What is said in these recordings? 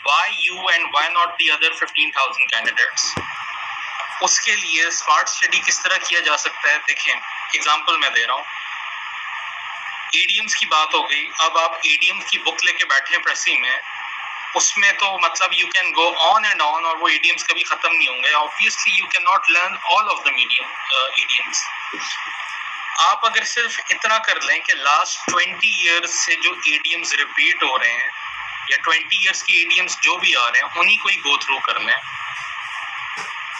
why you and why not the other 15,000 candidates? उसके लिए smart study किस तरह किया जा सकता है? देखें, एग्जाम्पल मैं दे रहा हूँ, एडीएम्स की बात हो गई। अब आप एडीएम्स की बुक लेके बैठे प्रेसी में, उसमें तो मतलब you can go on and on, और वो एडीएम्स कभी खत्म नहीं होंगे। Obviously you can not learn all of the ADMs. आप अगर सिर्फ इतना कर लें कि लास्ट 20 ईयर्स से जो एडीएम्स रिपीट हो रहे हैं, या 20 ईयर्स के एडीएम्स जो भी आ रहे हैं, उन्हीं को ही गो थ्रू कर लें।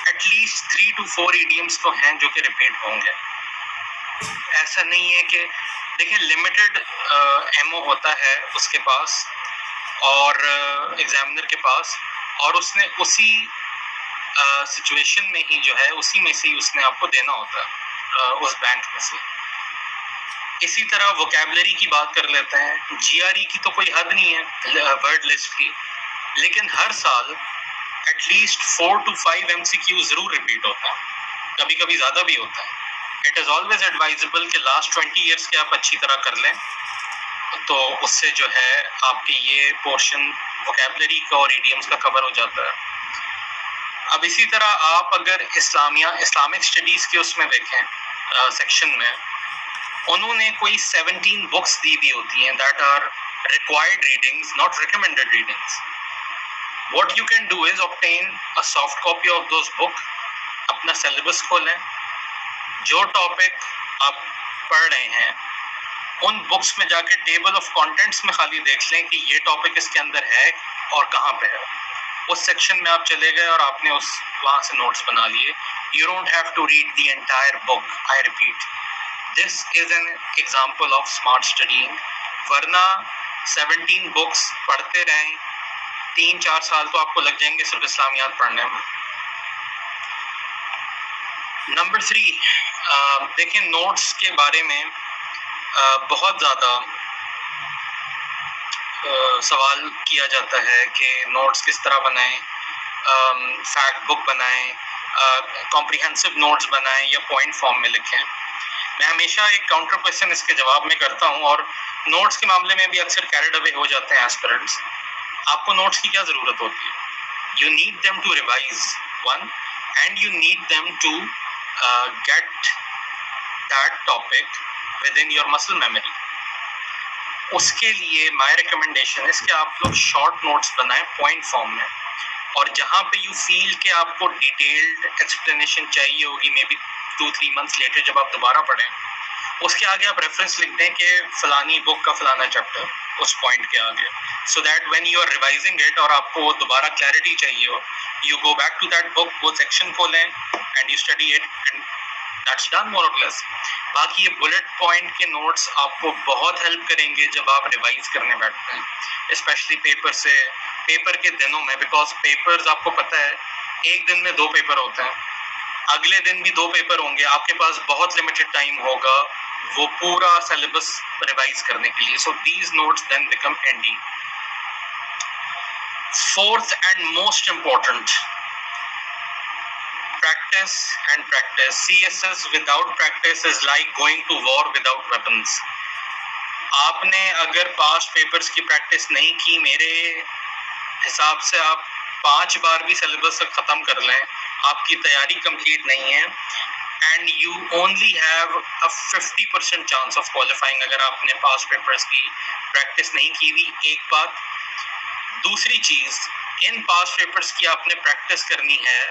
एटलीस्ट 3 to 4 एडीएम्स तो हैं जो कि रिपीट होंगे। ऐसा नहीं है कि देखिए, लिमिटेड एमओ होता है उसके पास और एग्जामिनर के पास, और उसने उसी सिचुएशन में ही जो है, उसी में से ही उसने आपको देना होता है, उस बैंक में से। इसी तरह वोकैबुलरी की बात कर लेते हैं। जीआरई की तो कोई हद नहीं है, वर्ड लिस्ट की, लेकिन हर साल एटलीस्ट 4 to 5 एमसीक्यू जरूर रिपीट होता है, कभी कभी ज्यादा भी होता है। इट इज ऑलवेज एडवाइजेबल कि लास्ट 20 ईयर्स के आप अच्छी तरह कर लें, तो उससे जो है आपके ये पोर्शन वोकैबुलरी का और इडियम्स का कवर हो जाता है। अब इसी तरह आप अगर इस्लामिक स्टडीज के उसमें देखें सेक्शन में, उन्होंने कोई 17 बुक्स दी हुई होती हैं that are required readings, not recommended readings. What you can do is obtain a soft copy of those book, अपना सिलेबस खोलें, जो टॉपिक आप पढ़ रहे हैं उन बुक्स में जाके टेबल ऑफ कंटेंट्स में खाली देख लें कि ये टॉपिक इसके अंदर है और कहाँ पे है। उस सेक्शन में आप चले गए और आपने वहाँ से नोट्स बना लिए। You don't have to read the entire book, I repeat, this is an example of smart studying. वरना 17 बुक्स पढ़ते रहें, 3-4 साल तो आपको लग जाएंगे सिर्फ इस्लामियात पढ़ने में। नंबर 3, देखिए, नोट्स के बारे में बहुत ज़्यादा सवाल किया जाता है कि नोट्स किस तरह बनाएं, फैक्ट बुक बनाएं, कॉम्प्रिहेंसिव नोट्स बनाएं या पॉइंट फॉर्म में लिखें। मैं हमेशा एक काउंटर क्वेश्चन इसके जवाब में करता हूं, और नोट्स के मामले में भी अक्सर कैरिड अवे हो जाते हैं एस्पिरेंट्स। आपको नोट्स की क्या ज़रूरत होती है? You need them to revise one, and you need them to get that topic within your muscle memory. उसके लिए माय रिकमेंडेशन है कि आप लोग शॉर्ट नोट्स बनाएं पॉइंट फॉर्म में, और जहाँ पे यू फील कि आपको डिटेल्ड एक्सप्लेनेशन चाहिए होगी, मे बी 2-3 मंथ्स लेटर जब आप दोबारा पढ़ें, उसके आगे आप रेफरेंस लिख दें कि फलानी बुक का फलाना चैप्टर उस पॉइंट के आगे, so that when you are revising it और आपको दोबारा क्लैरिटी चाहिए हो, you go back to that book, वो सेक्शन खोलें and you study it, and that's done more or less. बाकी ये बुलेट पॉइंट के नोट्स आपको बहुत हेल्प करेंगे जब आप रिवाइज करने बैठते हैं, स्पेशली पेपर के दिनों में, बिकॉज पेपर्स आपको पता है एक दिन में 2 पेपर होते हैं, अगले दिन भी 2 पेपर होंगे, आपके पास बहुत लिमिटेड टाइम होगा वो पूरा सिलेबस रिवाइज करने के लिए। So these notes then become handy. Fourth and most important, practice and practice. CSS without practice is like going to war without weapons. आपने अगर पास्ट पेपर्स की प्रैक्टिस नहीं की, मेरे हिसाब से आप 5 बार भी सिलेबस खत्म कर लें, आपकी तैयारी कंप्लीट नहीं है, and you only have a 50% chance of qualifying अगर आपने पास्ट पेपर्स की प्रैक्टिस नहीं की हुई। एक बात। दूसरी चीज़, इन पास्ट पेपर्स की आपने प्रैक्टिस करनी है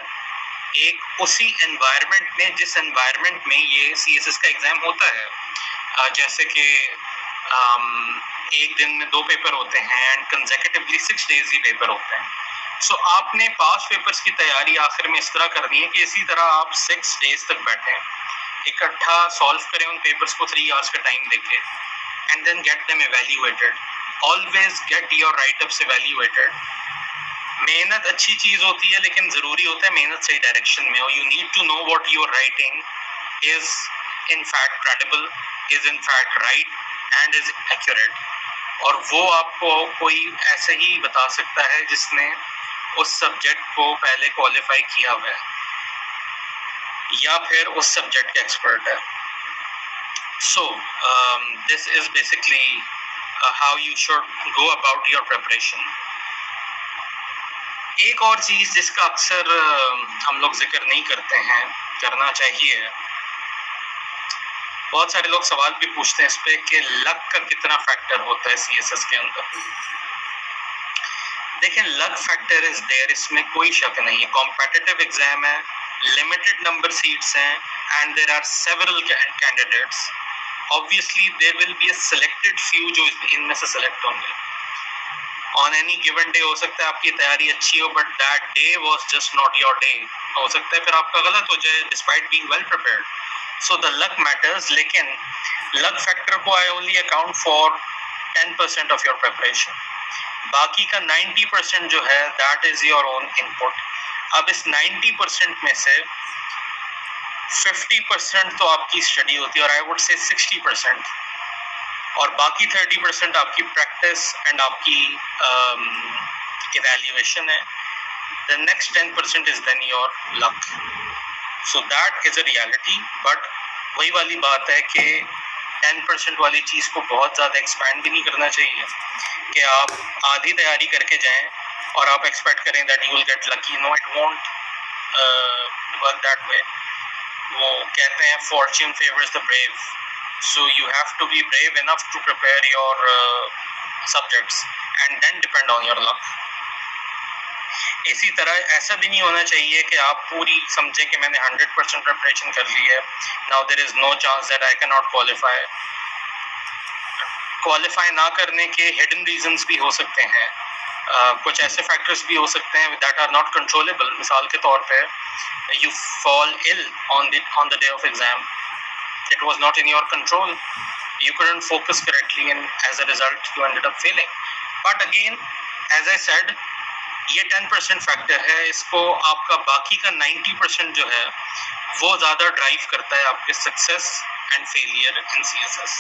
एक उसी एनवायरनमेंट में जिस एनवायरनमेंट में ये सीएसएस का एग्जाम होता है। जैसे कि एक दिन में 2 पेपर होते हैं and consecutively 6 days he paper होते हैं। सो आपने पास्ट पेपर्स की तैयारी आखिर में इस तरह करनी है कि इसी तरह आप 6 डेज तक बैठें, इकट्ठा सॉल्व करें उन पेपर्स को 3 आवर्स का टाइम देके, and then get them evaluated. Always get your writeups evaluated. मेहनत अच्छी चीज होती है, लेकिन जरूरी होता है मेहनत सही डायरेक्शन में हो। You need to know what you are writing is in fact credible, is in fact right and is accurate, और वो आपको कोई ऐसे ही बता सकता है जिसने उस सब्जेक्ट को पहले क्वालिफाई किया हुआ है या फिर उस सब्जेक्ट के एक्सपर्ट है। So this is basically how you should go about your preparation. एक और चीज़ जिसका अक्सर हम लोग जिक्र नहीं करते हैं, करना चाहिए, बहुत सारे लोग सवाल भी पूछते हैं इस पे कि लक का कितना फैक्टर होता है सीएसएस के अंदर। देखिए, लक फैक्टर इज देयर, इसमें कोई शक नहीं है। कॉम्पिटिटिव एग्जाम है, लिमिटेड नंबर सीट्स हैं, and there are several candidates. Obviously there will be a selected few जो इनमें से सिलेक्ट होंगे। ऑन एनी गिवन डे हो सकता है आपकी तैयारी अच्छी हो, but that day was just not your day. हो सकता है फिर आपका गलत हो जाए despite being well prepared. So the luck matters, लेकिन लक फैक्टर को I only account for 10% of your preparation. बाकी का 90% जो है that is your own input. अब इस 90% में से 50% तो आपकी स्टडी होती है, और आई वुड से 60%, और बाकी 30% आपकी प्रैक्टिस एंड आपकी इवैल्यूएशन है। The next 10% is then your luck. So that is a reality. But वही वाली बात है कि 10% वाली चीज़ को बहुत ज़्यादा एक्सपैंड भी नहीं करना चाहिए कि आप आधी तैयारी करके जाएं और आप एक्सपेक्ट करें that you will get lucky. No, it won't work that way. वो कहते हैं fortune favours the brave, so you have to be brave enough to prepare your subjects and then depend on your luck. इसी तरह ऐसा भी नहीं होना चाहिए कि आप पूरी समझें कि मैंने 100% प्रिपरेशन कर ली है, now there is no chance that I can not qualify. Qualify ना करने के हिडन रीजंस भी हो सकते हैं। कुछ ऐसे फैक्टर्स भी हो सकते हैं दैट आर नॉट कंट्रोलेबल। मिसाल के तौर पे you fall ill on the day of exam, it was not in your control, you couldn't focus correctly, and as a result you ended up failing. But again, as I said, ये 10% factor है, इसको आपका बाकी का 90% जो है वो ज़्यादा ड्राइव करता है आपके success and failure in CSS.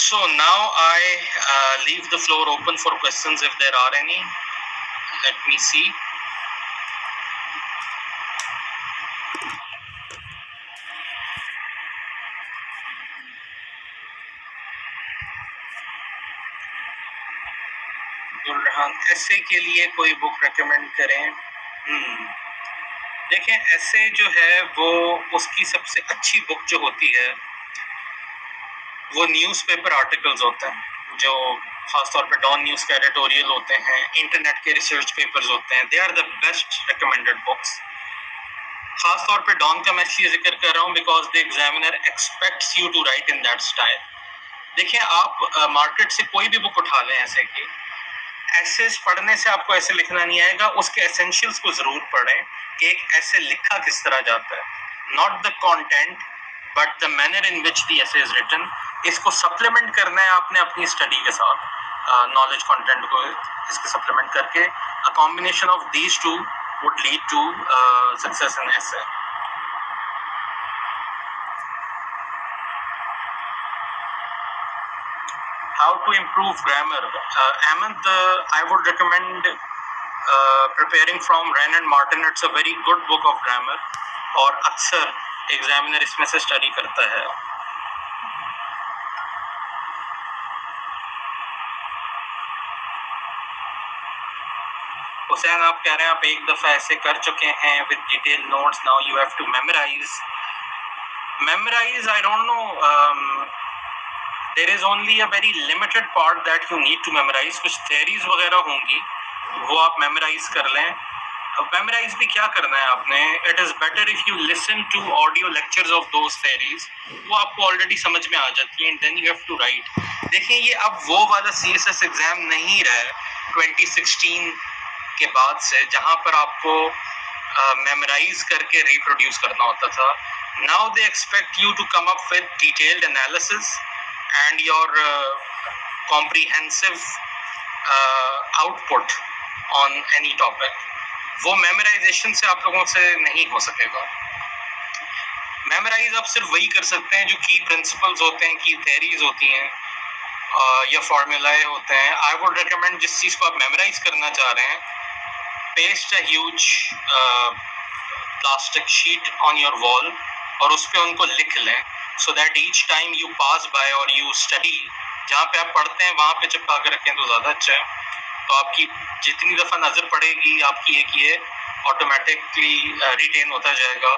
So now I leave the floor open for questions if there are any. Let me see. ऐसे के लिए कोई बुक रेकमेंड करें? देखें, ऐसे जो है वो उसकी सबसे अच्छी बुक जो होती है वो न्यूज़पेपर आर्टिकल्स होते हैं, जो खासतौर पे डॉन न्यूज़ के एडिटोरियल होते हैं, इंटरनेट के रिसर्च पेपर्स होते हैं। They are the best recommended books. खासतौर पे डॉन का मैं इसलिए जिक्र कर रहा हूँ because the examiner expects you to write in that style. देखिए, आप मार्केट से कोई भी बुक उठा लें ऐसे की, ऐसे पढ़ने से आपको ऐसे लिखना नहीं आएगा। उसके एसेंशियल्स को जरूर पढ़ें कि एक ऐसे लिखा किस तरह जाता है, not the content but the manner in which the ऐसे इज रिटन। इसको सप्लीमेंट करना है आपने अपनी स्टडी के साथ, नॉलेज कंटेंट को इसके सप्लीमेंट करके। A combination of these two would lead to success in ऐसे। How to improve grammar? Ahmed, I would recommend preparing from Wren and Martin. It's a very good book of grammar, और अक्सर examiner इसमें से study करता है। हुसैन, आप कह रहे हैं आप एक दफ़ा ऐसे कर चुके हैं with detail notes, now you have to memorise. I don't know, there is only a very limited part that you need to memorize. कुछ theories वगैरह होंगी वो आप memorize कर लें। मेमोराइज भी क्या करना है आपने, it is better if you listen to audio lectures of those theories, वो आपको ऑलरेडी समझ में आ जाती है, and then you have to write. देखिए, ये अब वो वाला सीएसएस एग्जाम नहीं रहा है 2016 के बाद से, जहाँ पर आपको मेमोराइज करके रिप्रोड्यूस करना होता था। Now they expect you to come up with detailed analysis and your comprehensive output on any topic. वो मेमोराइजेशन से आप लोगों से नहीं हो सकेगा। मेमोराइज आप सिर्फ वही कर सकते हैं जो की प्रिंसिपल्स होते हैं, की थेरीज होती हैं, या फॉर्मूलाए होते हैं। आई वुड रिकमेंड जिस चीज़ को आप मेमोराइज करना चाह रहे हैं, paste a huge plastic sheet on your wall और उस पर उनको लिख लें, so that each time you pass by और यू स्टडी, जहाँ पे आप पढ़ते हैं वहाँ पे चिपका के रखें तो ज़्यादा अच्छा है। तो आपकी जितनी दफ़ा नज़र पड़ेगी आपकी एक ये ऑटोमेटिकली रिटेन होता जाएगा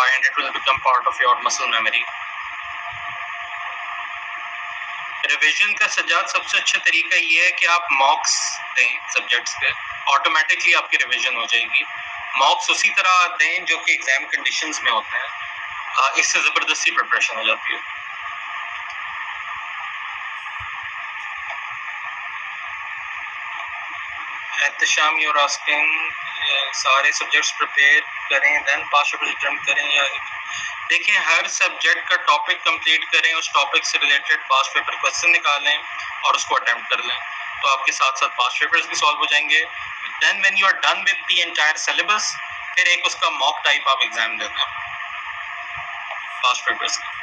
and it will become part of your muscle memory. Revision का सजाद सबसे अच्छा तरीका ये है कि आप मॉक्स दें सब्जेक्ट्स पे, ऑटोमेटिकली आपकी रिवीजन हो जाएगी। मॉक्स उसी तरह दें जो कि एग्जाम कंडीशंस में होते हैं, इससे ज़बरदस्ती प्रिपरेशन हो जाती है। एहतशाम यूर आस्किंग सारे सब्जेक्ट्स प्रिपेयर करें देन पास पेपर अटेम्प्ट करें, या देखें हर सब्जेक्ट का टॉपिक कंप्लीट करें, उस टॉपिक से रिलेटेड पास पेपर क्वेश्चन निकालें और उसको अटेम्प्ट कर लें, तो आपके साथ साथ पास पेपर्स भी सॉल्व हो जाएंगे। Then when you are done with the entire syllabus, फिर एक उसका मॉक टाइप आप एग्जाम देते हैं पास पेपर्स का।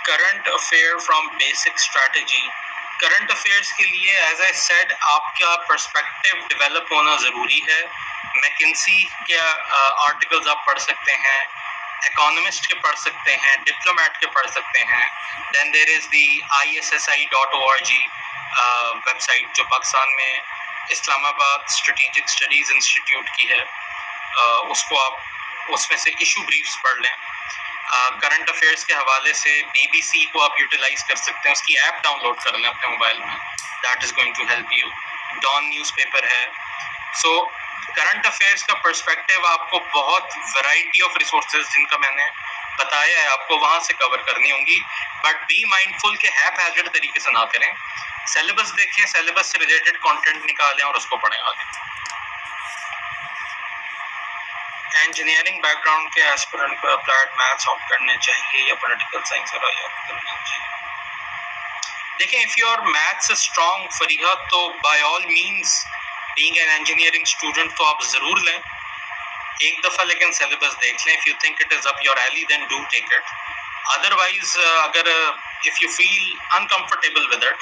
Current affair from basic strategy, current affairs के लिए एज आई सेड आपका पर्सपेक्टिव डेवलप होना ज़रूरी है। मैकिंसी के आर्टिकल्स आप पढ़ सकते हैं, इकोनॉमिस्ट के पढ़ सकते हैं, डिप्लोमेट के पढ़ सकते हैं। Then there is the ISSI.org website जो पाकिस्तान में इस्लामाबाद स्ट्रेटेजिक स्टडीज़ इंस्टीट्यूट की है, उसको आप उसमें से इशू ब्रीफ्स पढ़ लें। करंट अफेयर्स के हवाले से BBC को आप यूटिलाइज कर सकते हैं, उसकी ऐप डाउनलोड कर लें अपने मोबाइल में, that is going to help you. Dawn newspaper है। सो करंट अफेयर्स का पर्सपेक्टिव आपको बहुत वैरायटी ऑफ रिसोर्सेज जिनका मैंने बताया है आपको वहाँ से कवर करनी होंगी, बट बी माइंडफुल के हैज़ार्ड तरीके से ना करें। सिलेबस देखें, सिलेबस से रिलेटेड कंटेंट निकालें और उसको पढ़ें आगे। इंजीनियरिंग बैकग्राउंड के एस्पिरेंट को अप्लाइड मैथ्स ऑप्ट करने चाहिए या पॉलिटिकल साइंस और करना चाहिए? देखें, if your maths strong Fariha, तो by all means being an engineering student तो आप ज़रूर लें एक दफ़ा, लेकिन सिलेबस देख लें। If you think it is up your alley then do take it. Otherwise अगर if you feel uncomfortable with it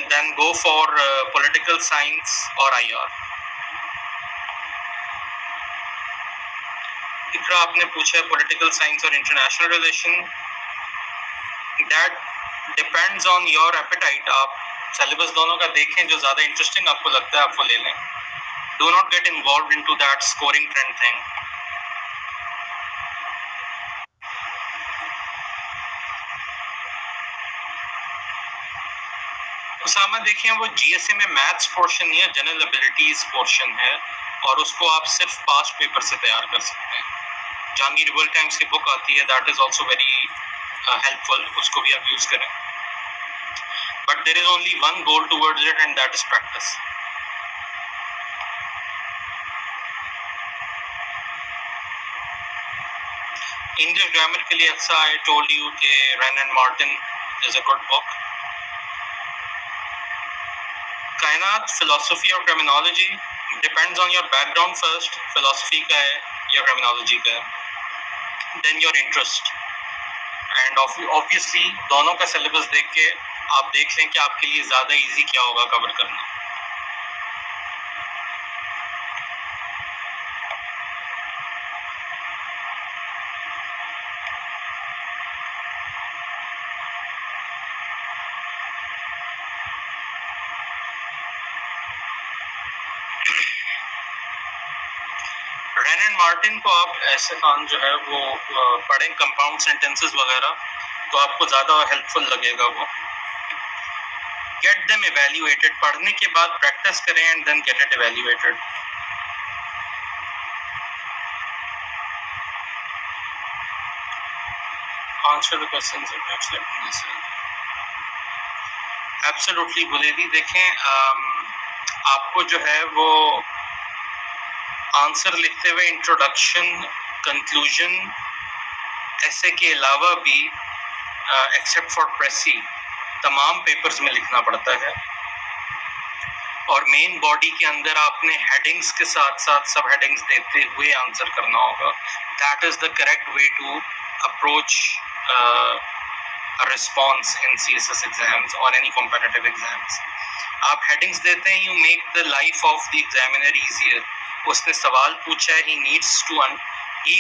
then go for political science और IR। इकरा आपने पूछा है पॉलिटिकल साइंस और international relation, that depends on your appetite. आप syllabus दोनों का देखें, जो ज़्यादा इंटरेस्टिंग आपको लगता है आप वो ले लें। Do not get involve into that scoring trend thing. Usama देखें, वो GSA में मैथ्स पोर्शन नहीं है, जनरल एबिलिटीज पोर्शन है, और उसको आप सिर्फ पास्ट पेपर से तैयार कर सकते हैं। जहांगीर वर्ल्ड टाइम्स की बुक आती है, that is also very helpful, उसको भी आप यूज करें। But there is only one goal towards it and that is practice. English grammar के लिए अच्छा, आई टोल्ड यू कि Wren and Martin is a good book. Kainat philosophy और terminology depends on your background first, philosophy का है या terminology का है, then your interest, and obviously दोनों का सिलेबस देख के आप देख लें कि आपके लिए ज़्यादा इजी क्या होगा कवर करना। रैन एंड मार्टिन को आप ऐसे काम जो है वो पढ़ें, कंपाउंड सेंटेंसेस वगैरह, तो आपको ज़्यादा हेल्पफुल लगेगा वो। गेट देम इवेल्युएटेड, पढ़ने के बाद प्रैक्टिस करें and then get it evaluated. Answer the questions in next lecture. Absolutely बुलेवी, देखें आपको जो है वो आंसर लिखते हुए इंट्रोडक्शन, कंक्लूजन, ऐसे के अलावा भी एक्सेप्ट फॉर प्रेसी तमाम पेपर्स में लिखना पड़ता है, और मेन बॉडी के अंदर आपने हेडिंग्स के साथ साथ सब हेडिंग्स देते हुए आंसर करना होगा। That is the correct way to approach a response in CSS exams or any competitive exams. आप headings देते हैं, you make the life of the examiner easier. उसने सवाल पूछा है, he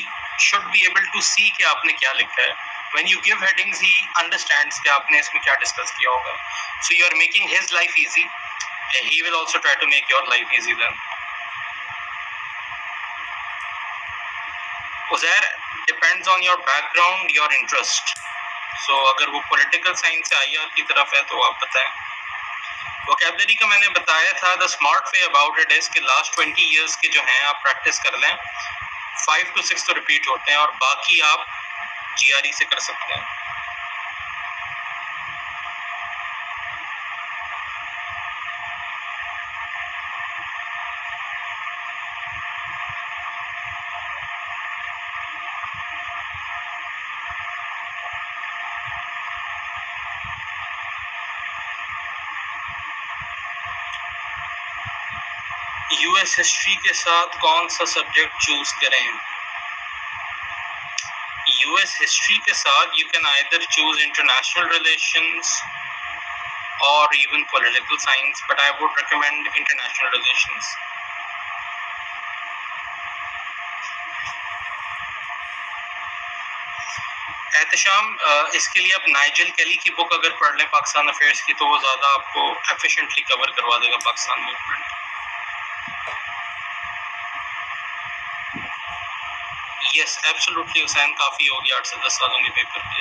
should be able to see कि आपने क्या लिखा है. When you give headings, he understands कि आपने इसमें क्या discuss किया होगा. So you are making his life easy. He will also try to make your life easy then. Uzair, depends on your background, your interest. So अगर वो political science से IR की तरफ है तो आप बताएं. वोकैबुलरी का मैंने बताया था. The smart way about it is कि लास्ट 20 इयर्स के जो हैं आप प्रैक्टिस कर लें. 5 to 6 तो रिपीट होते हैं और बाकी आप GRE से कर सकते हैं. US हिस्ट्री के साथ कौन सा सब्जेक्ट चूज करें? US हिस्ट्री के साथ you can either choose international relations और even political science, but I would recommend international relations. Ehtesham, इसके लिए आप नाइजल कैली की बुक अगर पढ़ लें पाकिस्तान अफेयर्स की, तो वो ज़्यादा आपको एफिशिएंटली कवर करवा देगा Pakistan movement. Yes absolutely Hussain, काफ़ी हो गया 8 से 10 सालों के पेपर के.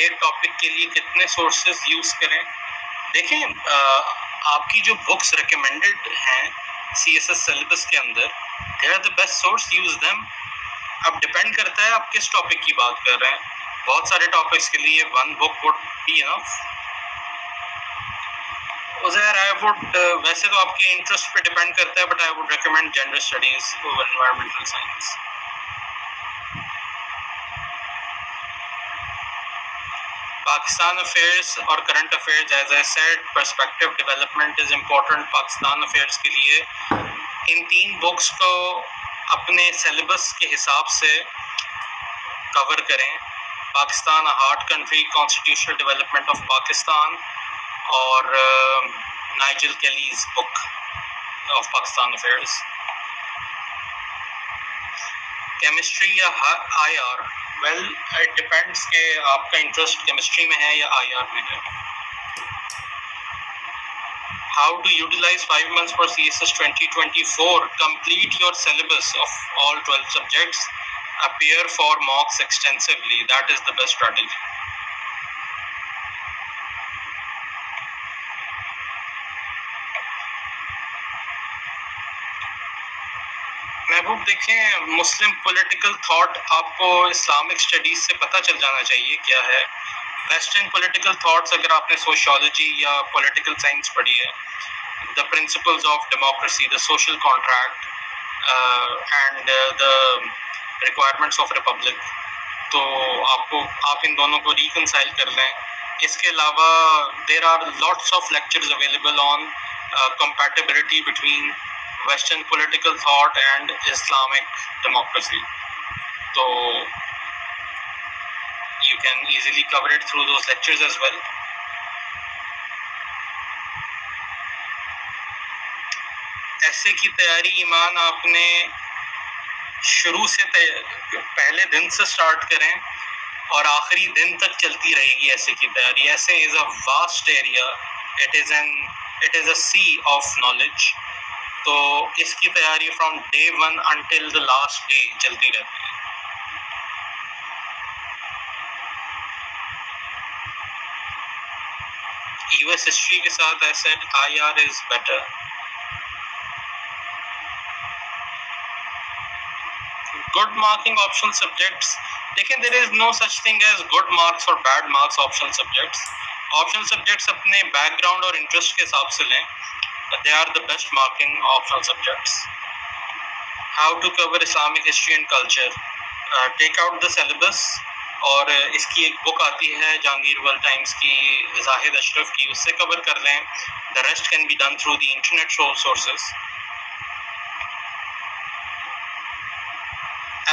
एक टॉपिक के लिए कितने सोर्सेज यूज़ करें? देखें, आपकी जो बुक्स रिकमेंडेड हैं CSS सिलेबस के अंदर, they are the best source, use them. अब डिपेंड करता है आप किस टॉपिक की बात कर रहे हैं. बहुत सारे टॉपिक्स के लिए one book would be enough. Uzair, I would वैसे तो आपके इंटरेस्ट पे डिपेंड करता है, but I would recommend general studies over environmental science. Pakistan affairs और current affairs, as I said, perspective development is important Pakistan affairs के लिए. इन 3 बुक्स को अपने सिलेबस के हिसाब से कवर करें. Pakistan a hard country, constitutional development of Pakistan, और Nigel Kelly's book of Pakistan affairs. Chemistry या IR? वेल, इट डिपेंड्स कि आपका इंटरेस्ट केमिस्ट्री में है या IR में है. How to utilize 5 months for CSS 2024? Complete your syllabus of all 12 subjects. Appear for mocks extensively. That is the best strategy. महबूब, देखें, मुस्लिम political thought आपको इस्लामिक स्टडीज से पता चल जाना चाहिए क्या है. वेस्टर्न पॉलिटिकल थॉट्स अगर आपने सोशियोलॉजी या पॉलिटिकल साइंस पढ़ी है, the principles of democracy, the social contract and the requirements of Republic, तो आप इन दोनों को रिकंसाइल कर लें. इसके अलावा there are lots of lectures available on compatibility between Western political thought and Islamic democracy. So you can easily cover it through those lectures as well. ऐसे की तैयारी ईमान आपने शुरू से पहले दिन से स्टार्ट करें और आखिरी दिन तक चलती रहेगी ऐसे की तैयारी. Essay is a vast area, it is a sea of knowledge. तो इसकी तैयारी from day 1 until the last day चलती रहती है. US हिस्ट्री के साथ I said IR is better. Good marking optional subjects, लेकिन there is no such thing as good marks और bad marks optional subjects. Optional subjects अपने background और interest के हिसाब से लें. They are the best marking optional subjects. How to cover Islamic history and culture? Take out the syllabus. और इसकी एक बुक आती है जहांगीर वर्ल्ड टाइम्स की, जाहिद अशरफ की, उससे कवर कर लें. The rest can be done through the internet sources.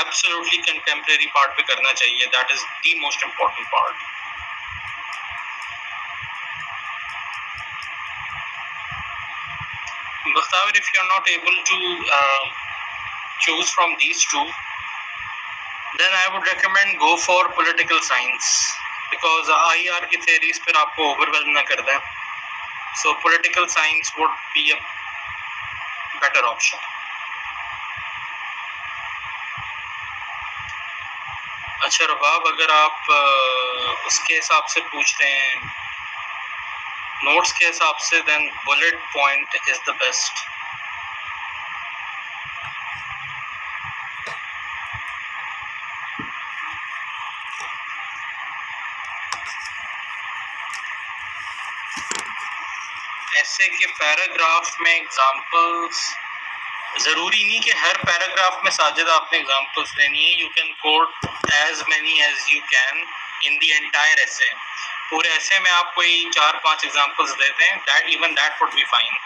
Absolutely contemporary part पे करना चाहिए, that is the most important part. Mustafa, if you are not able to choose from these two, then I would recommend go for political science, because IR की theories फिर आपको overwhelm ना कर दें. So political science would be a better option. अच्छा रबाब, अगर आप उसके हिसाब से पूछ रहे हैं, नोट्स के हिसाब से, then bullet point is the best. ऐसे के पैराग्राफ में एग्जांपल्स जरूरी नहीं कि हर पैराग्राफ में साजिद आपने एग्जांपल्स देनी है. You can quote as many as you can in the entire essay. पूरे ऐसे में आप कोई 4-5 एग्जांपल्स देते हैं, that even that would be fine.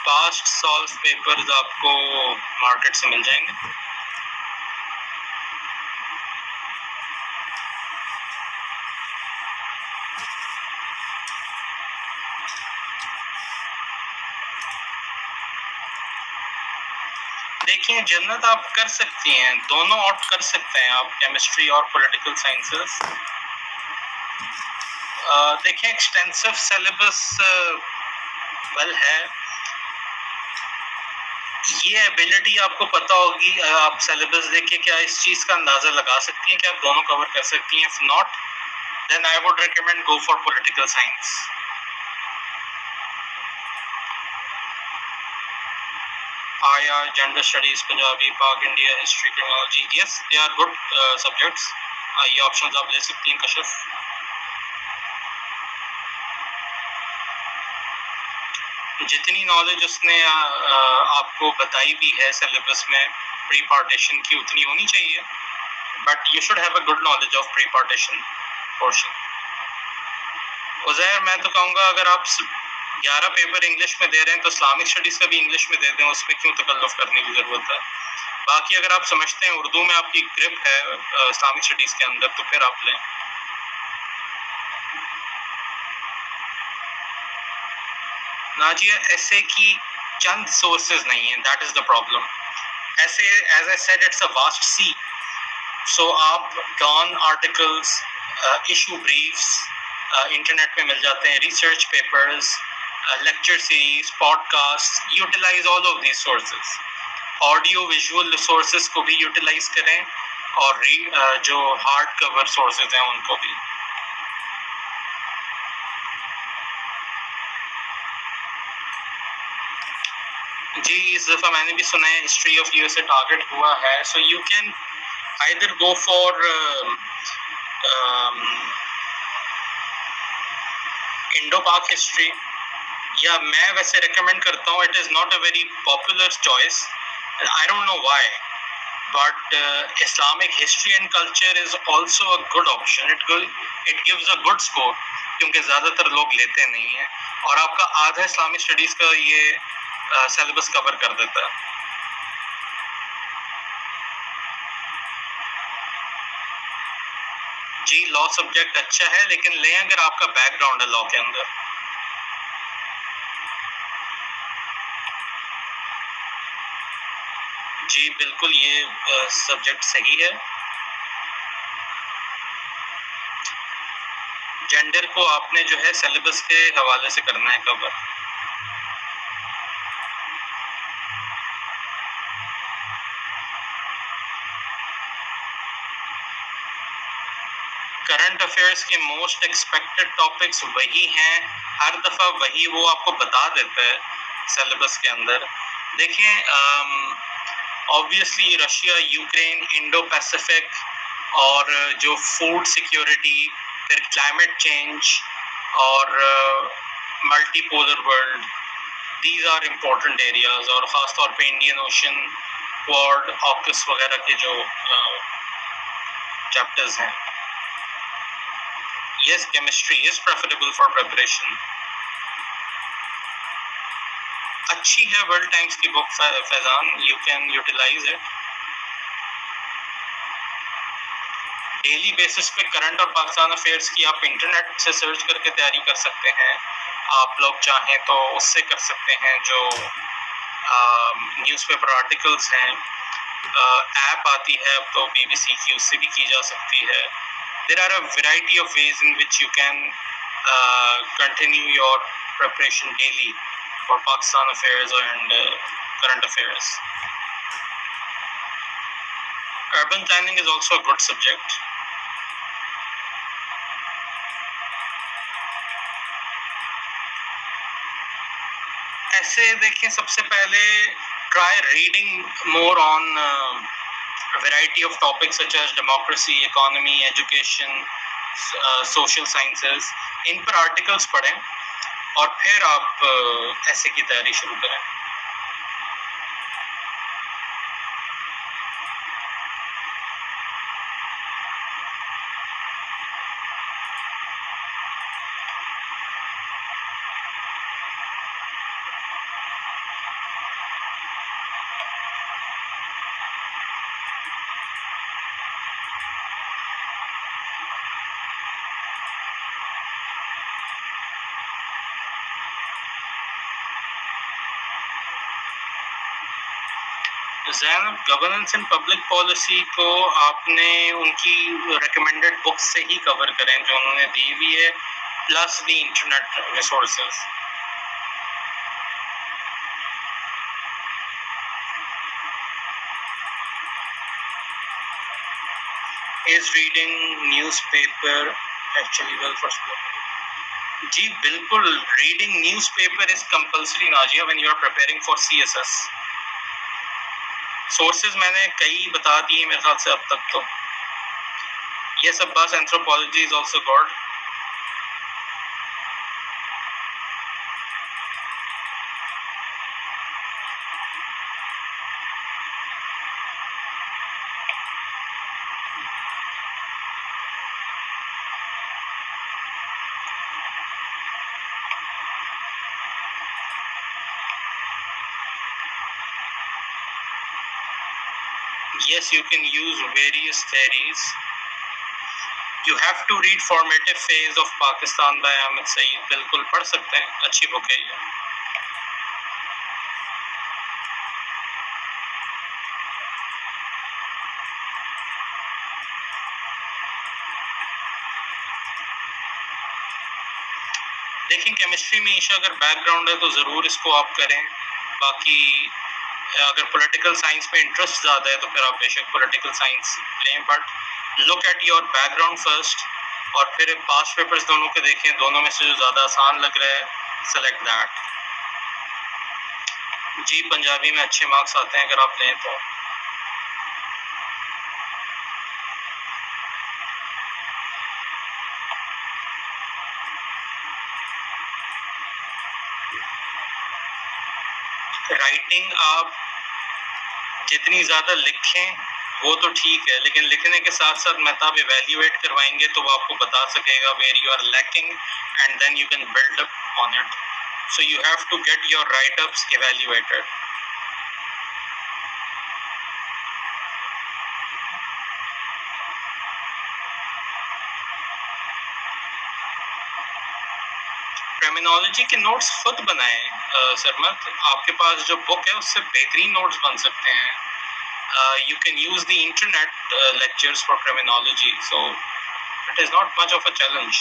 Past solved papers आपको मार्केट से मिल जाएंगे. देखिए जन्नत, आप कर सकती हैं, दोनों ऑप्ट कर सकते हैं आप, केमिस्ट्री और पॉलिटिकल साइंसेस. देखिए एक्सटेंसिव सिलेबस वेल है, ये एबिलिटी आपको पता होगी, आप सिलेबस देख के क्या इस चीज़ का अंदाज़ा लगा सकती हैं कि आप दोनों कवर कर सकती हैं. If not, then I would recommend go for political science. आया, gender studies, Punjabi, Pak India, history, criminology, yes they are good subjects. ये ऑप्शंस आप ले सकती हैं. कशिफ, जितनी नॉलेज उसने आपको बताई भी है सिलेबस में प्री पार्टीशन की, उतनी होनी चाहिए, but you should have a good knowledge of pre partition portion. Uzair, मैं तो कहूँगा अगर आप 11 पेपर इंग्लिश में दे रहे हैं तो इस्लामिक स्टडीज़ का भी इंग्लिश में दे दें, उसमें क्यों तकल्लुफ़ करने की ज़रूरत है. बाकी अगर आप समझते हैं उर्दू में आपकी ग्रिप है इस्लामिक स्टडीज़ के अंदर, तो फिर आप लें. नाजिया, ऐसे की चंद सोर्सेज नहीं है, दैट इज़ द प्रॉब्लम. ऐसे as I said it's a vast sea. So आप Dawn articles, issue briefs internet पे मिल जाते हैं, research papers, lecture series, podcast, utilize all of these sources. Audio visual resources को भी यूटिलाइज करें, और जो हार्ड कवर सोर्सेज हैं उनको भी. जी, इस दफ़ा मैंने भी सुना है हिस्ट्री ऑफ यूएसए टारगेट हुआ है. So you can either go for Indo पाक हिस्ट्री, या मैं वैसे रिकमेंड करता हूँ, it is not a very popular choice, I don't know why, but Islamic history and culture is also a good option. It gives a good score, क्योंकि ज़्यादातर लोग लेते नहीं हैं, और आपका आधा इस्लामिक स्टडीज़ का ये सिलेबस कवर कर देता है. जी, लॉ सब्जेक्ट अच्छा है, लेकिन लें अगर आपका बैकग्राउंड है लॉ के अंदर. जी बिल्कुल, ये सब्जेक्ट सही है. जेंडर को आपने जो है सिलेबस के हवाले से करना है कवर. करंट अफेयर्स के मोस्ट एक्सपेक्टेड टॉपिक्स वही हैं, हर दफ़ा वही वो आपको बता देता है सिलेबस के अंदर. देखें, obviously Russia, Ukraine, Indo Pacific, और जो फूड सिक्योरिटी, फिर क्लाइमेट चेंज, और multipolar world, these are important areas, और ख़ास तौर पे इंडियन ओशन, क्वाड, ऑकस वगैरह के जो चैप्टर्स हैं. Yes, chemistry is preferable for preparation. अच्छी है वर्ल्ड टाइम्स की book Faizan, you can utilise it. Daily basis पे करंट और पाकिस्तान अफेयर्स की आप इंटरनेट से सर्च करके तैयारी कर सकते हैं. आप लोग चाहें तो उससे कर सकते हैं जो न्यूज़पेपर आर्टिकल्स हैं. ऐप आती है अब तो BBC की, उससे भी की जा सकती है. There are a variety of ways in which you can continue your preparation daily for Pakistan affairs and current affairs. Urban planning is also a good subject. ऐसे देखें, सबसे पहले try reading more on variety of topics such as democracy, economy, education, social sciences. इन पर articles पढ़ें और फिर आप ऐसे की तैयारी शुरू करें. Zainab, governance and public policy को आपने उनकी रिकमेंडेड बुक से ही कवर करें जो उन्होंने दी हुई है, plus the internet resources. Is reading newspaper actually well for school? जी बिल्कुल, reading newspaper is compulsory Nazia when you are preparing for CSS. Sources मैंने कई बता दिए मेरे ख्याल से अब तक तो. ये सब बस anthropology is also God. Yes, you can use various theories. You have to read Formative Phase of Pakistan by Ahmed Saeed. बिल्कुल पढ़ सकते हैं, अच्छी बुक है ये. लेकिन केमिस्ट्री में ईशा अगर बैकग्राउंड है तो ज़रूर इसको आप करें. बाकी अगर पॉलिटिकल साइंस में इंटरेस्ट ज़्यादा है तो फिर आप बेशक पॉलिटिकल साइंस लें, but look at your background first और फिर पास्ट पेपर्स दोनों के देखें. दोनों में से जो ज़्यादा आसान लग रहा है सेलेक्ट दैट. जी, पंजाबी में अच्छे मार्क्स आते हैं अगर आप लें तो. राइटिंग आप जितनी ज़्यादा लिखें वो तो ठीक है, लेकिन लिखने के साथ साथ मेहताब इवेल्युएट करवाएंगे तो वो आपको बता सकेगा where you are lacking and then you can build up on it. So you have to get your write ups evaluated. Terminology के नोट्स खुद बनाएं सरमत. आपके पास जो बुक है उससे बेहतरीन नोट्स बन सकते हैं. You can use the internet lectures for criminology, so it is not much of a challenge.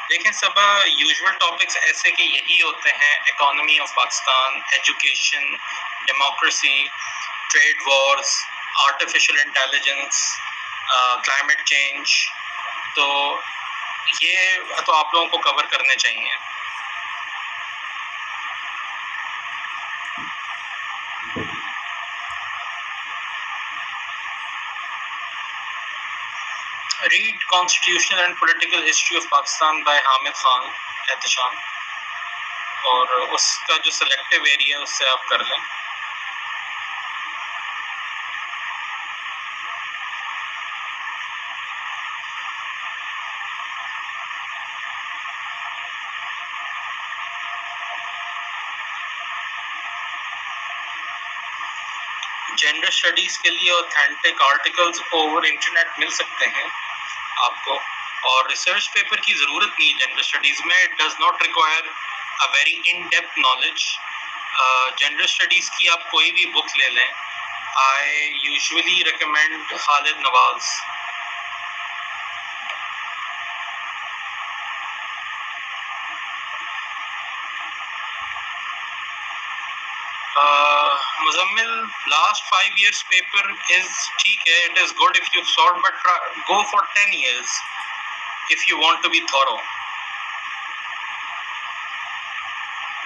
देखें सब यूजुअल टॉपिक्स ऐसे के यही होते हैं: economy of Pakistan, education, democracy, trade Wars, artificial intelligence, climate change. तो ये तो आप लोगों को कवर करने चाहिए. Read Constitutional and Political History of Pakistan by Hamid Khan Ehtesham, और उसका जो सिलेक्टिव एरिया है उससे आप कर लें. जेंडर स्टडीज के लिए ऑथेंटिक आर्टिकल्स ओवर इंटरनेट मिल सकते हैं आपको, और रिसर्च पेपर की ज़रूरत नहीं है जेंडर स्टडीज़ में. It does not require a very in depth knowledge. Gender studies की आप कोई भी बुक ले लें. I usually recommend Khalid Nawaz. Muzammil, last 5 years paper is ठीक है, it is good if you solve, but go for 10 years if you want to be thorough,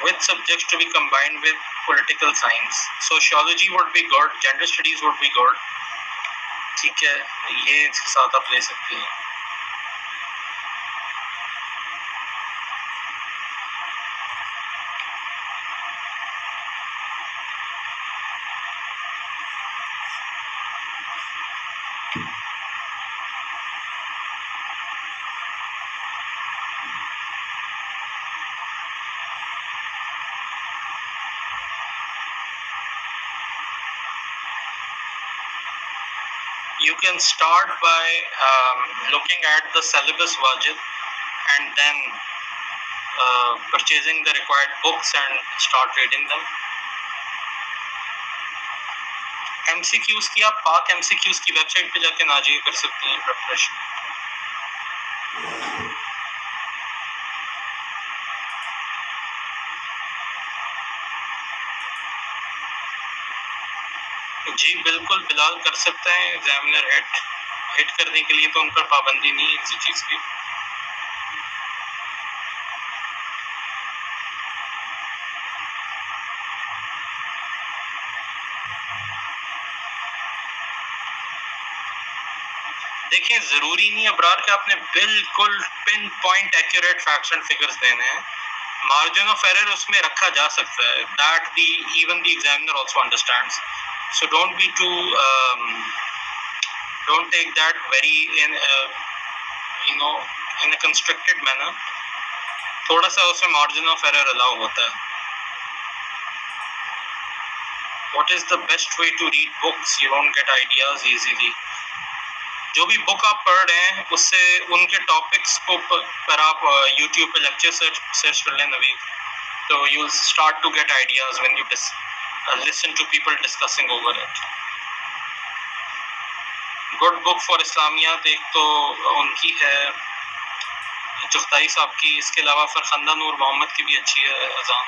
with subjects to be combined with political science. Sociology would be good, gender studies would be good. ठीक है, ये इसके साथ आप ले सकते हैं. You can start by looking at the syllabus wajid and then purchasing the required books and start reading them. MCQs की आप पाक MCQs की वेबसाइट पे जाके नाजिए कर सकते हैं प्रिपरेशन. जी बिल्कुल, बिलाल कर सकते हैं. एग्जामिनर हिट करने के लिए तो उन पर पाबंदी नहीं है किसी चीज़ की. देखिए, ज़रूरी नहीं है अबरार कि आपने बिल्कुल pin point accurate facts and figures देने हैं. मार्जिन ऑफ एरर उसमें रखा जा सकता है. That the even the examiner also understands. So don't be too don't take that very in in a constricted manner. थोड़ा सा उसमें margin of error allow होता है. What is the best way to read books? You don't get ideas easily. जो भी book आप पढ़ रहे हैं उससे उनके टॉपिक्स को पर आप YouTube पे लेक्चर सर्च कर लें नवीद, तो you will start to get ideas when you listen to people discussing over it. Good book for Islamiyat एक तो उनकी है जुफ्ताई साहब की. इसके अलावा फरखंदा नूर मोहम्मद की भी अच्छी है अजान.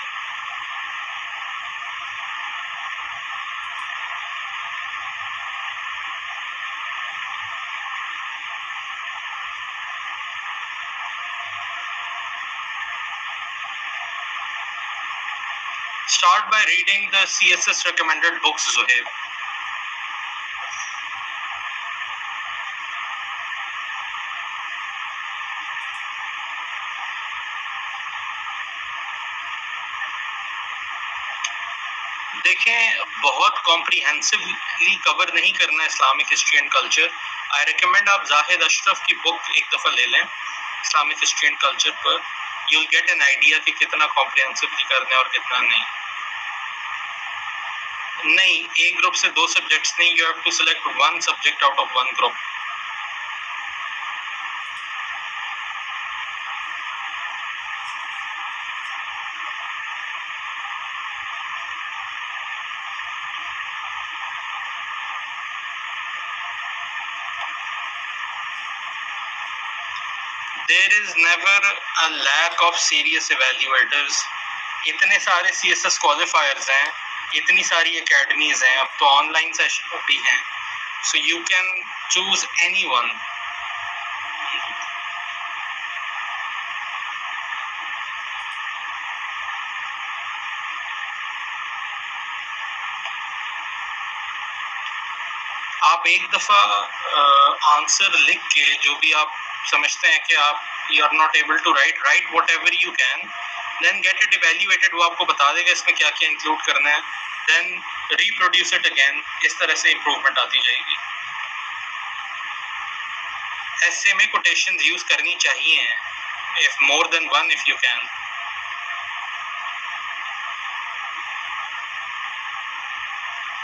Start by reading the CSS recommended books, Zuhaib. देखें, बहुत कॉम्प्रिहेंसिवली कवर नहीं करना Islamic history and culture. I recommend आप जाहिद अशरफ की बुक एक दफ़ा ले लें इस्लामिक हिस्ट्री एंड कल्चर पर. You will get an idea कि कितना कॉम्प्रिहेंसिवली करना है और कितना नहीं. नहीं, एक ग्रुप से 2 सब्जेक्ट्स नहीं. You have to select 1 subject out of 1 group. There is never a lack of serious evaluators. इतने सारे CSS क्वालिफायर्स हैं, इतनी सारी एकेडमीज हैं, अब तो ऑनलाइन सेशन भी हैं. So you can choose anyone. आप आप एक दफ़ा आंसर लिख के जो भी आप समझते हैं कि आप you are not able to write whatever you can, then get it evaluated, वो आपको बता देगा इसमें क्या क्या इंक्लूड करना है, देन रिप्रोड्यूस इट अगेन, इस तरह से इम्प्रूवमेंट आती जाएगी। ऐसे में कोटेशंस यूज करनी चाहिए, if more than one if you can.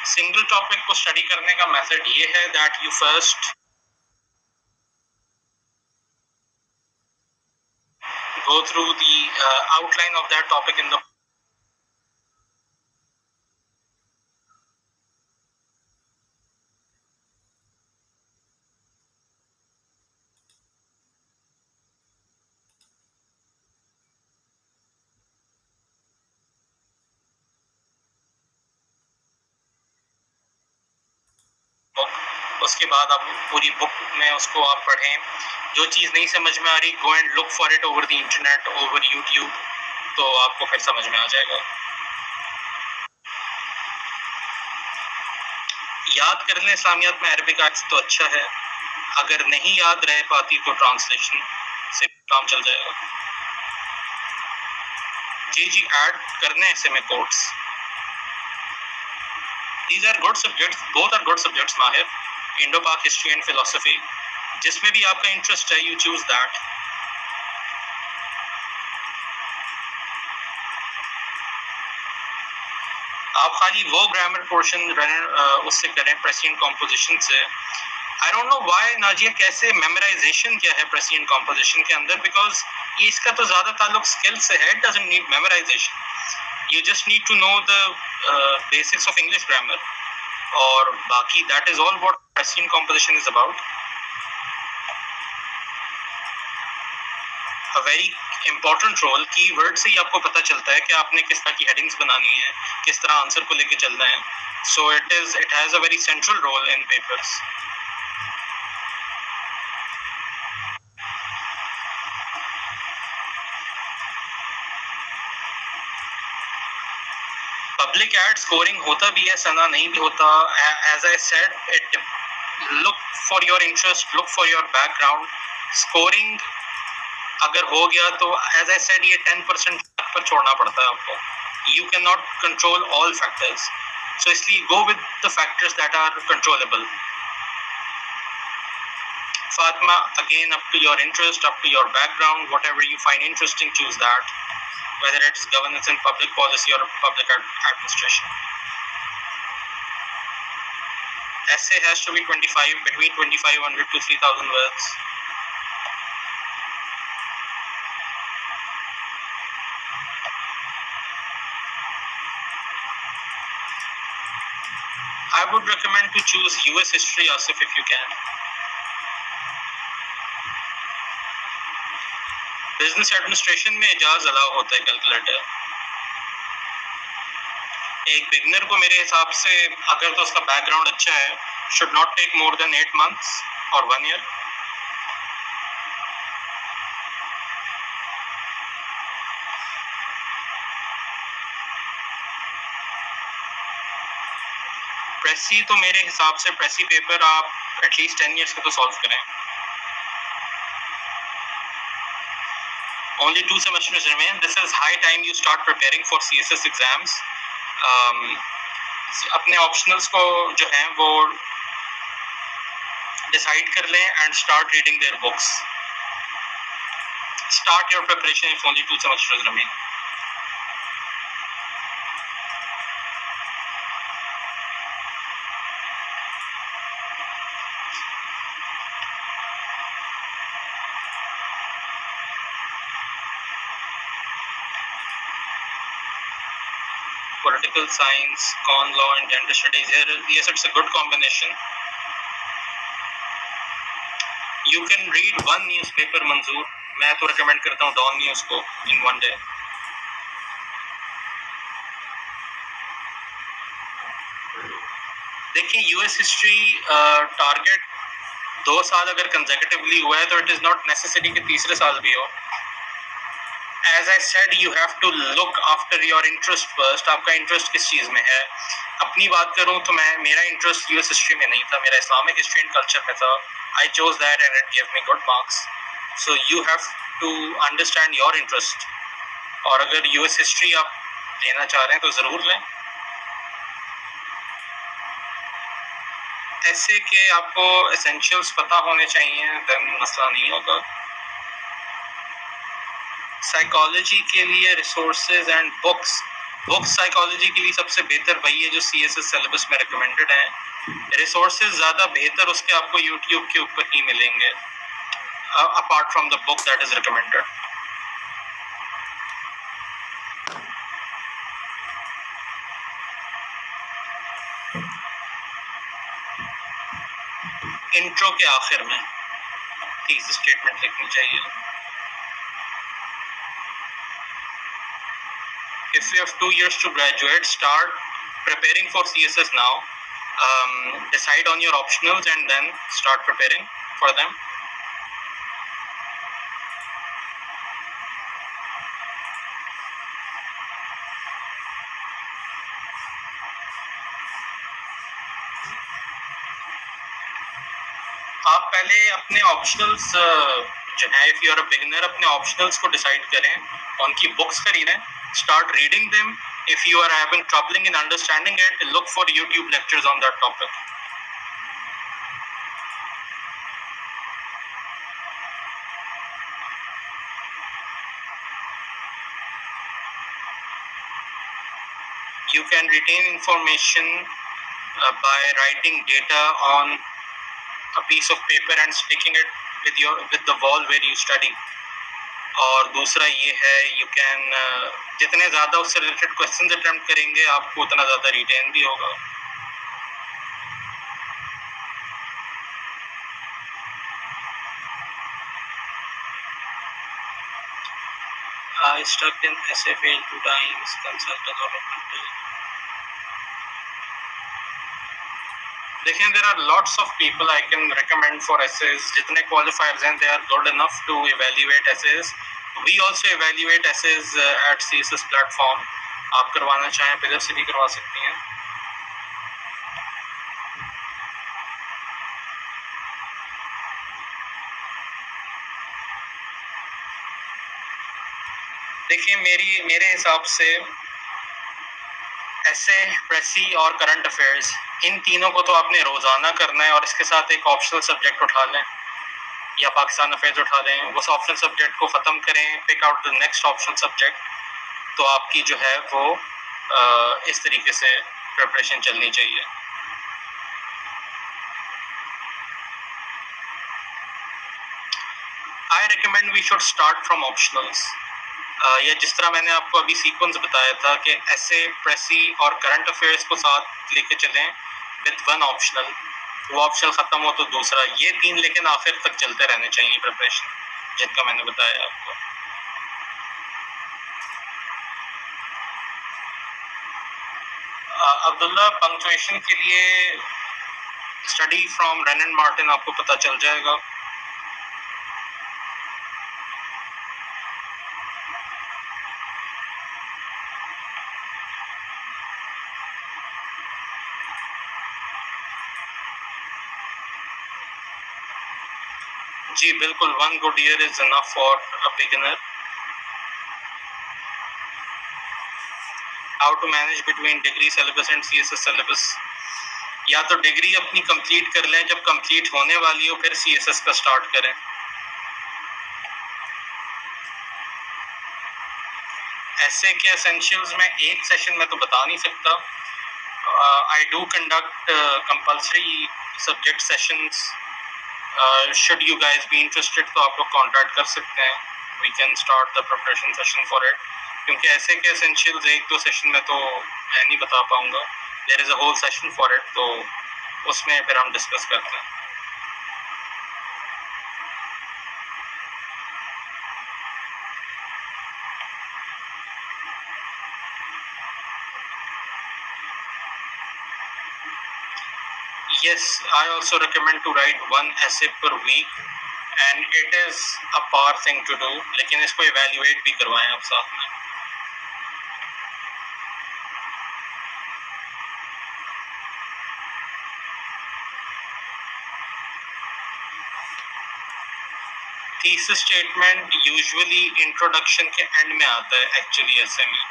Single topic को स्टडी करने का मेथड ये है that you first go through the outline of that topic in the book, उसके बाद आप पूरी बुक में उसको आप पढ़ें। जो चीज़ नहीं समझ में आ रही, go and look for it over the internet, over YouTube, तो आपको फिर समझ में आ जाएगा। याद कर लें इस्लामियात में अरबिक आर्ट्स तो अच्छा है, अगर नहीं याद रह पाती तो ट्रांसलेशन से काम चल जाएगा। जी ऐड करने ऐसे में course, these are good subjects, both are good subjects माहिर, इंडो पाक हिस्ट्री एंड फिलोसफी, जिसमें भी आपका इंटरेस्ट है यू चूज दैट। आप खाली वो ग्रामर पोर्शन उससे करें, प्रेसिडेंट कॉम्पोजिशन से। I don't know why Nazia, कैसे मेमोराइजेशन क्या है प्रेसिडेंट कॉम्पोजिशन के अंदर, बिकॉज ये इसका तो ज्यादा ताल्लुक स्किल से है, it doesn't need memorisation, you just need to know the basics of English grammar, और बाकी that is all what president composition is about. A very important role, keyword से ही आपको पता चलता है कि आपने किस तरह की हेडिंग्स बनानी है, किस तरह आंसर को लेके चलना है। So it has a very central role in papers. Public ad scoring होता भी है सना, नहीं भी होता। As I said, it look for your interest, look for your background. Scoring अगर हो गया तो एज आई सेड ये 10% पर छोड़ना पड़ता है आपको, you can not control all factors, so इसलिए go with the factors that are controllable. Fatima, again up to your interest, up to your background, whatever you find interesting, choose that, whether it's governance and public policy or public administration. Essay has to be between 2500 to 3000 words. I would recommend to choose US history, Asif, if you can. Business administration में Ejaz allow होता है calculator. एक beginner को मेरे हिसाब से, अगर तो उसका बैकग्राउंड अच्छा है, should not take more than 8 months और 1 year। प्रेसी तो मेरे हिसाब से प्रेसी पेपर आप एटलीस्ट 10 years का तो सॉल्व करें। Only 2 semesters remain. This is high time you start preparing for CSS exams. अपने ऑप्शनल्स को जो हैं वो डिसाइड कर लें and start reading their books. Start your preparation if only 2 semesters remain. Political science, con law and gender studies. Yes, it's a good combination. You can read one newspaper, Manzoor. मैं तो recommend करता हूँ Dawn News को in one day. देखिए US history target 2 साल अगर consecutively हुआ है तो इट इज नॉट नेसेसरी कि तीसरे साल भी हो। As I said you have to look after your interest first. आपका इंटरेस्ट किस चीज़ में है? अपनी बात करूँ तो मेरा इंटरेस्ट यूएस हिस्ट्री में नहीं था, मेरा इस्लामिक हिस्ट्री एंड कल्चर में था. I chose that and it give me good marks. So you have to understand your interest. और अगर यूएस हिस्ट्री आप लेना चाह रहे हैं तो ज़रूर लें. ऐसे के आपको एसेंशियल्स पता होने चाहिए, देन मसला नहीं होगा. साइकोलॉजी के लिए रिसोर्सेज एंड बुक्स. साइकोलॉजी के लिए सबसे बेहतर वही है जो सीएसएस सिलेबस में रिकमेंडेड है. रिसोर्सेज ज़्यादा बेहतर उसके आपको यूट्यूब के ऊपर ही मिलेंगे, apart from the book that is recommended. Intro के आखिर में थीसिस स्टेटमेंट लिखनी चाहिए. If you have 2 years to graduate, start preparing for CSS now. Decide on your optionals and then start preparing for them. आप पहले अपने optionals जो है, if you are a beginner, अपने ऑप्शनल्स को डिसाइड करें, उनकी बुक्स खरीदें, start reading them. If you are having troubling in understanding it, look for YouTube lectures on that topic. You can retain information by writing data on a piece of paper and sticking it with the wall where you study. और दूसरा ये है, you can जितने ज़्यादा उससे related questions attempt करेंगे आपको उतना ज़्यादा रिटेन भी होगा. I stuck in SA failed 2 times, consult a lot of people. देखिए, there are lots of people I can recommend for essays. जितने qualifiers हैं, they are good enough to evaluate essays. We also evaluate essays at CSS platform. आप करवाना चाहें तो इधर से भी करवा सकती हैं. देखिए, मेरे हिसाब से ऐसे प्रेसी और करंट अफेयर्स, इन तीनों को तो आपने रोज़ाना करना है, और इसके साथ एक ऑप्शनल सब्जेक्ट उठा लें या पाकिस्तान अफेयर्स उठा लें. उस ऑप्शनल सब्जेक्ट को ख़त्म करें, pick out the next optional subject. तो आपकी जो है वो इस तरीके से प्रिपरेशन चलनी चाहिए. I recommend we should start from optionals. या जिस तरह मैंने आपको अभी सीक्वेंस बताया था कि ऐसे प्रेसी और करंट अफेयर्स को साथ लेके चलें विद वन ऑप्शनल, वो ऑप्शनल ख़त्म हो तो दूसरा, ये तीन लेकिन आखिर तक चलते रहने चाहिए प्रिपरेशन, जिनका मैंने बताया आपको. अब्दुल्ला, पंक्चुएशन के लिए study from Wren and Martin आपको पता चल जाएगा. जी बिल्कुल, 1 good year is enough for a beginner. How to manage between degree syllabus and CSS syllabus. या तो डिग्री अपनी कंप्लीट कर लें, जब कंप्लीट होने वाली हो फिर सीएसएस का स्टार्ट करें. ऐसे के एसेंशियल्स में एक सेशन में तो बता नहीं सकता. I do conduct compulsory subject sessions. Should you guys be interested तो आप लोग कांटेक्ट कर सकते हैं. We can start the preparation session for it. क्योंकि ऐसे के एसेंशियल्स एक दो सेशन में तो मैं नहीं बता पाऊंगा. There is a whole session for it, तो उसमें फिर हम डिस्कस करते हैं. Yes, I also recommend to write one essay per week. And it is a par thing to do, लेकिन इसको इवेल्युएट भी करवाएं आप साथ में. थीसिस स्टेटमेंट यूजुअली इंट्रोडक्शन के एंड में आता है एक्चुअली ऐसे में,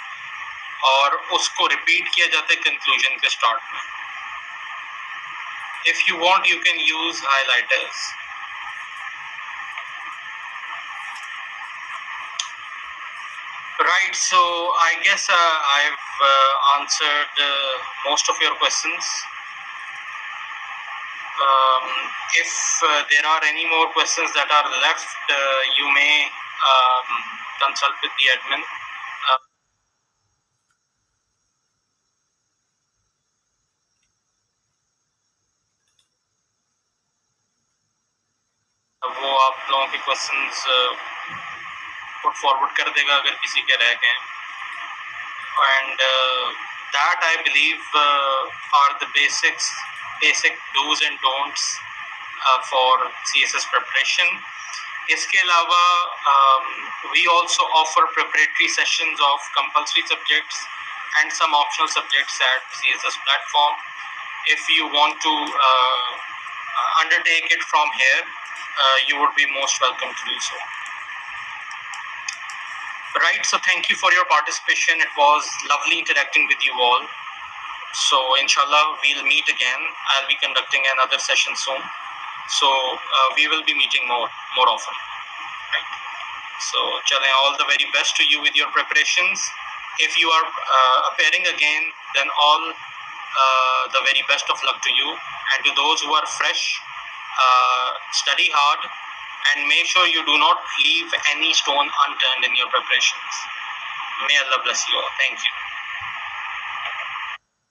और उसको रिपीट किया जाता है कंक्लूजन के स्टार्ट में. If you want you can use highlighters. Right, so I guess I've answered most of your questions. Um, if there are any more questions that are left, you may consult with the admin. वो आप लोगों के questions put forward कर देगा अगर किसी के रह गए. And that I believe are the basic do's and don'ts for CSS preparation. इसके अलावा we also offer preparatory sessions of compulsory subjects and some optional subjects at CSS platform. If you want to undertake it from here, you would be most welcome to do so. Right, so thank you for your participation. It was lovely interacting with you all. So inshallah we'll meet again. I'll be conducting another session soon. So we will be meeting more often. Right. So chale, all the very best to you with your preparations. If you are appearing again, then all the very best of luck to you. And to those who are fresh, study hard and make sure you do not leave any stone unturned in your preparations. May Allah bless you all. Thank you.